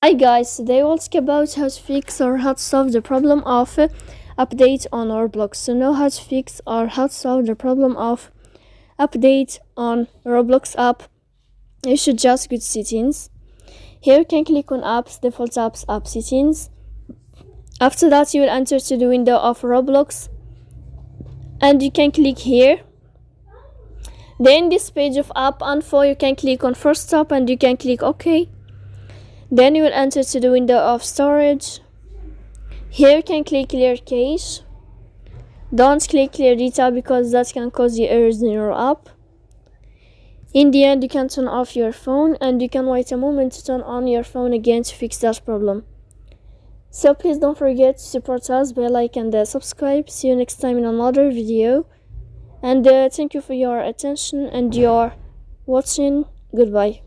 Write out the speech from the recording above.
Hi guys, today we'll talk about how to fix or how to solve the problem of update on Roblox. To know how to fix or how to solve the problem of update on Roblox app, you should just go to settings. Here you can click on apps, default apps, app settings. After that you will enter to the window of Roblox and you can click here. Then this page of app info, you can click on first stop and you can click OK. Then you will enter to the window of storage. Here you can click clear cache. Don't click clear data because that can cause you errors in your app. In the end, you can turn off your phone and you can wait a moment to turn on your phone again to fix that problem. So please don't forget to support us by like and subscribe. See you next time in another video. And thank you for your attention and your watching. Goodbye.